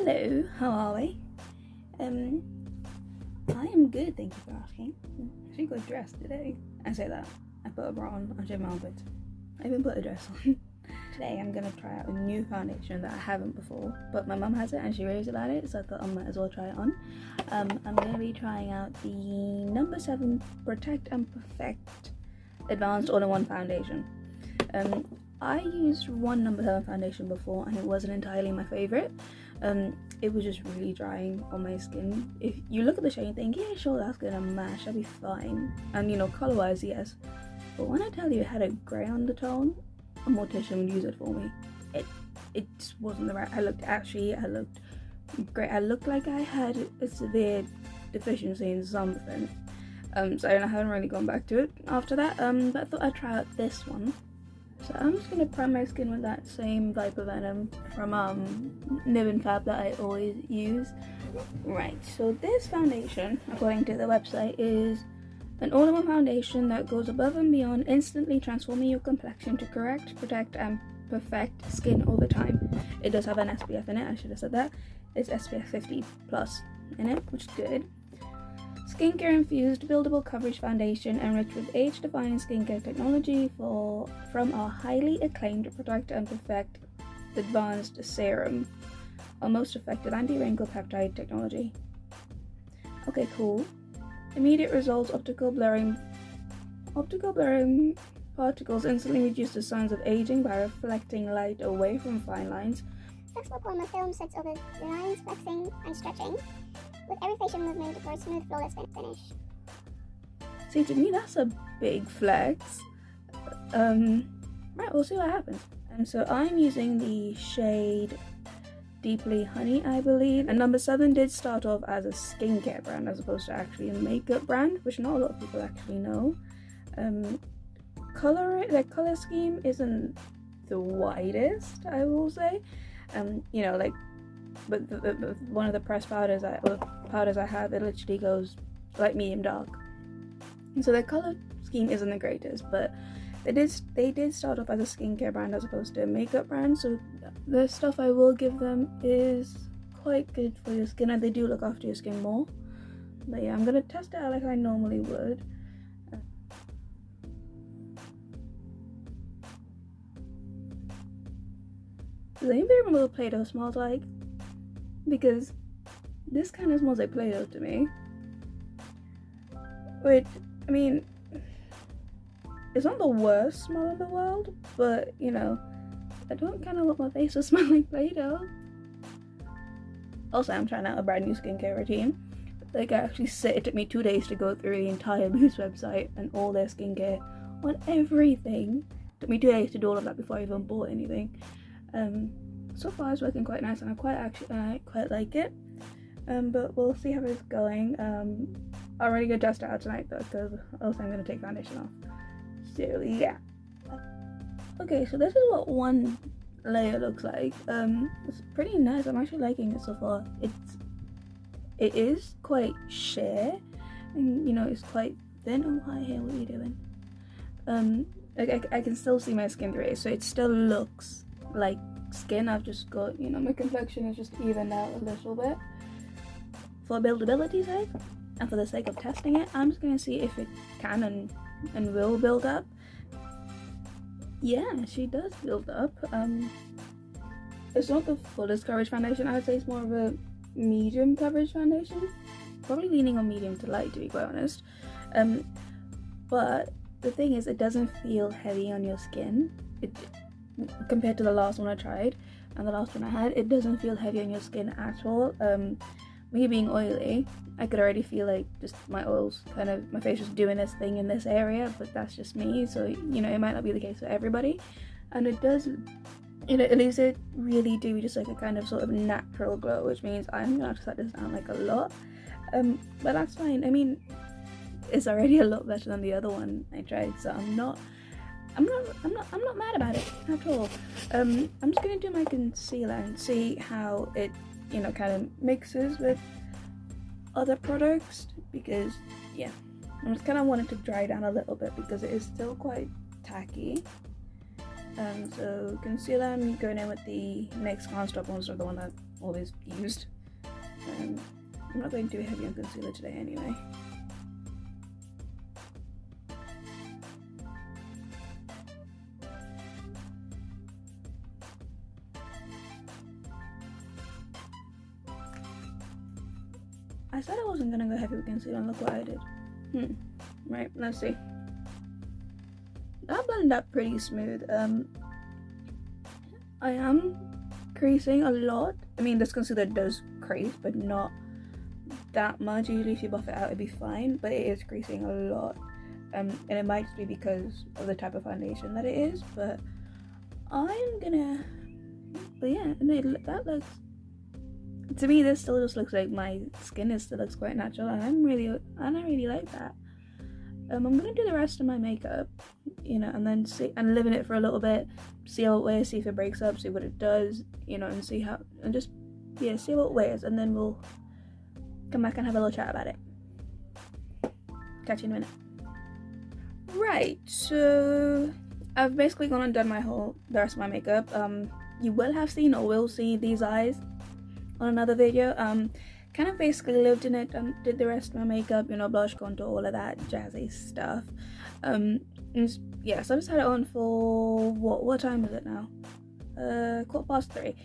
Hello, how are we? I am good, thank you for asking. Actually got dressed today. I say that. I put a bra on, I shaved my armpits. I even put a dress on. Today I'm gonna try out a new foundation that I haven't before, but my mum has it and she raves about it, so I thought I might as well try it on. I'm gonna be trying out the No.7 Protect&Perfect Advanced All-in-One Foundation. I used one No.7 foundation before and it wasn't entirely my favourite. It was just really drying on my skin. If you look at the shade and think, yeah, sure, that's gonna match, that'll be fine. And you know, colour wise, yes. But when I tell you it had a grey undertone, a mortician would use it for me. It just wasn't the right. I looked great. I looked like I had a severe deficiency in something. So I haven't really gone back to it after that. But I thought I'd try out this one. So I'm just gonna prime my skin with that same Viper Venom from Nib Fab that I always use. Right, so this foundation, according to the website, is an all-in-one foundation that goes above and beyond, instantly transforming your complexion to correct, protect, and perfect skin over time. It does have an SPF in it, I should have said that. It's SPF 50 plus in it, which is good. Skincare infused buildable coverage foundation enriched with age-defying skincare technology from our highly acclaimed Protect&Perfect advanced serum, our most effective anti-wrinkle peptide technology. Okay, cool. Immediate results: optical blurring particles instantly reduce the signs of aging by reflecting light away from fine lines. Flexible polymer film sets over lines, flexing and stretching, with every facial movement for a smooth, flawless finish. See, to me that's a big flex. Right, we'll see what happens. And so I'm using the shade Deeply Honey, I believe. And No.7 did start off as a skincare brand as opposed to actually a makeup brand, which not a lot of people actually know. Their color scheme isn't the widest, I will say. You know, like, but the one of the pressed powders I have, it literally goes light, medium, dark. And so their color scheme isn't the greatest, but they did start off as a skincare brand as opposed to a makeup brand. So the stuff I will give them is quite good for your skin, and they do look after your skin more. But yeah, I'm gonna test it out like I normally would. Does anybody remember what Play-Doh smells like? Because this kind of smells like Play-Doh to me. Which, I mean, it's not the worst smell in the world, but you know, I don't kind of want my face to smell like Play-Doh. Also, I'm trying out a brand new skincare routine. Like, it took me 2 days to go through the entire Boost website and all their skincare on everything. It took me 2 days to do all of that before I even bought anything. So far it's working quite nice and I quite like it. But we'll see how it's going. I'm already gonna test it out tonight though, because also I'm gonna take foundation off. So yeah. Okay, so this is what one layer looks like. It's pretty nice. I'm actually liking it so far. It is quite sheer, and you know, it's quite thin. Oh hi, here, what are you doing? I can still see my skin through it, so it still looks like skin. I've just got, you know, my complexion is just evened out a little bit. For buildability's sake, and for the sake of testing it, I'm just gonna see if it can and will build up. Yeah, she does build up. It's not the fullest coverage foundation. I would say it's more of a medium coverage foundation. Probably leaning on medium to light, to be quite honest. But the thing is, it doesn't feel heavy on your skin. Compared to the last one I tried and the last one I had, it doesn't feel heavy on your skin at all. Me being oily, I could already feel like just my oils kind of, my face just doing this thing in this area, but that's just me, so you know, it might not be the case for everybody. And it does, you know, it leaves it really do just like a kind of sort of natural glow, which means I'm gonna have to set this down like a lot. But that's fine. I mean, it's already a lot better than the other one I tried, so I'm not mad about it at all. I'm just gonna do my concealer and see how it, you know, kind of mixes with other products, because yeah, I just kind of wanted to dry down a little bit because it is still quite tacky. So concealer, I'm going in with the NYX Constop Monster, the one that I always used. I'm not going too heavy on concealer today anyway. I said I wasn't gonna go heavy with concealer, and look what I did. Right, let's see. That blended up pretty smooth. I am creasing a lot. I mean, this concealer does crease, but not that much. Usually if you buff it out, it'd be fine, but it is creasing a lot. And it might just be because of the type of foundation that it is, but yeah, that looks, to me, this still just looks like my skin still looks quite natural, and I really like that. I'm gonna do the rest of my makeup, you know, and then see and live in it for a little bit, see how it wears, see if it breaks up, see what it does, you know, and see how, and just, yeah, see what it wears, and then we'll come back and have a little chat about it. Catch you in a minute. Right, so I've basically gone and done the rest of my makeup. You will have seen or will see these eyes on another video. Kind of basically lived in it and did the rest of my makeup, you know, blush, contour, all of that jazzy stuff. Yeah, so I just had it on for what time is it now? 3:15.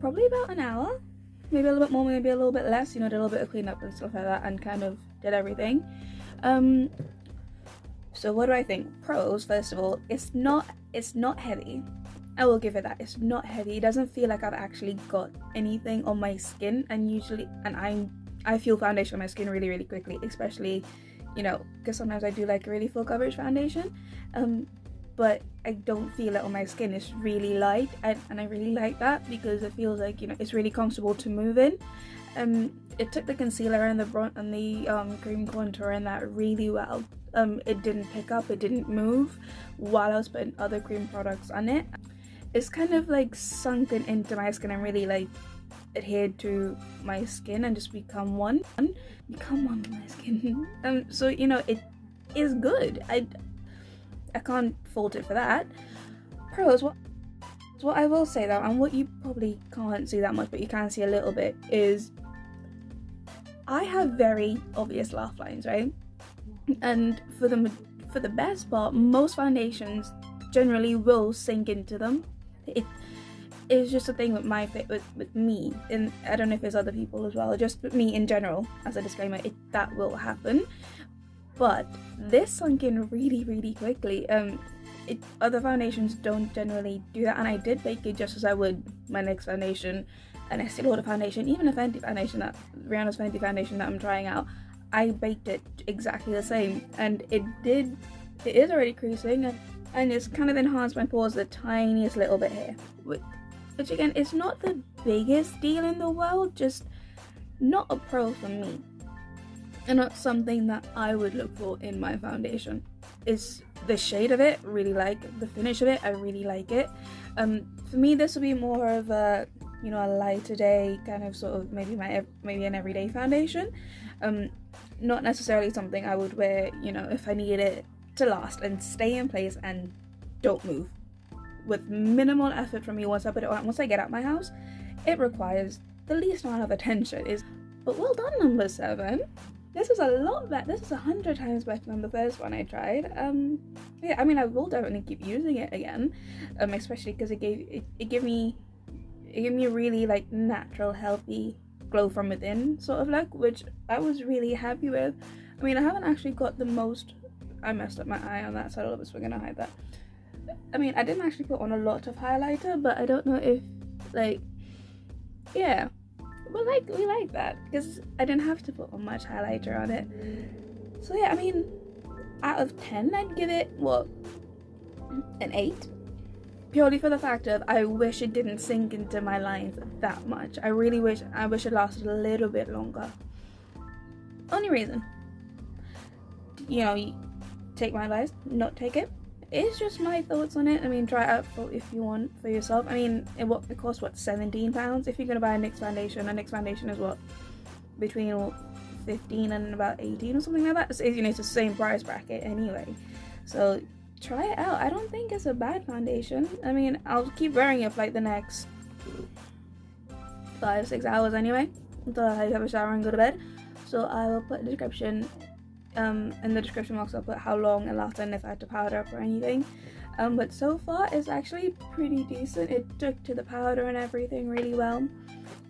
Probably about an hour, maybe a little bit more, maybe a little bit less, you know, did a little bit of cleanup and stuff like that, and kind of did everything. So what do I think? Pros, first of all, it's not heavy. I will give it that. It's not heavy. It doesn't feel like I've actually got anything on my skin, and I feel foundation on my skin really, really quickly, especially, you know, because sometimes I do like a really full coverage foundation, but I don't feel it on my skin. It's really light, and I really like that because it feels like, you know, it's really comfortable to move in. It took the concealer and the cream contour and that really well. It didn't pick up, it didn't move while I was putting other cream products on it. It's kind of like sunken into my skin and really like adhered to my skin and just become one with my skin. So, you know, it is good. I can't fault it for that. Pros, what I will say though, and what you probably can't see that much but you can see a little bit, is I have very obvious laugh lines, right? And for the best part, most foundations generally will sink into them. It's just a thing with with me, and I don't know if there's other people as well, just with me in general, as a disclaimer, that will happen. But this sunk in really, really quickly. Other foundations don't generally do that, and I did bake it just as I would my next foundation, and Estee Lauder foundation, even a Fenty foundation, Rihanna's Fenty foundation that I'm trying out. I baked it exactly the same, and it is already creasing, and it's kind of enhanced my pores the tiniest little bit here, which again, it's not the biggest deal in the world, just not a pro for me, and not something that I would look for in my foundation. It's the shade of it, really like the finish of it, I really like it. For me, this will be more of a, you know, a lighter day kind of sort of maybe an everyday foundation. Not necessarily something I would wear, you know, if I needed it to last and stay in place and don't move. With minimal effort from me once I put it on, once I get out my house, it requires the least amount of attention. But well done, number 7. This is a lot better. This is 100 times better than the first one I tried. Yeah, I mean, I will definitely keep using it again, especially because it gave me a really like natural, healthy glow from within sort of look, which I was really happy with. I mean, I haven't actually got the most. I messed up my eye on that side of it, so we're gonna hide that. I mean, I didn't actually put on a lot of highlighter, but I don't know if, like, yeah, but like, we like that because I didn't have to put on much highlighter on it. So yeah, I mean, out of 10, I'd give it, what, an 8? Purely for the fact of, I wish it didn't sink into my lines that much. I wish it lasted a little bit longer. Only reason. You know, you take my advice, not take it. It's just my thoughts on it. I mean, try it out if you want for yourself. I mean, it costs, what, £17? If you're going to buy a NYX foundation is what, between 15 and about 18 or something like that. It's, you know, it's the same price bracket anyway. So try it out. I don't think it's a bad foundation. I mean, I'll keep wearing it for like the next 5-6 hours anyway, until I have a shower and go to bed. So I will put the description, in the description box I'll put how long it lasts and if I had to powder up or anything. But so far it's actually pretty decent. It took to the powder and everything really well.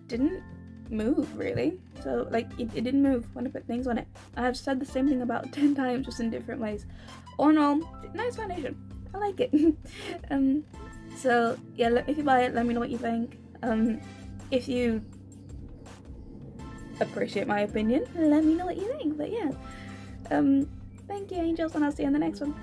Didn't move really, so like it didn't move when I put things on it. I've said the same thing about 10 times, just in different ways. All in all, nice foundation. I like it. So yeah, if you buy it, let me know what you think. If you appreciate my opinion, let me know what you think. But yeah, thank you, angels, and I'll see you in the next one.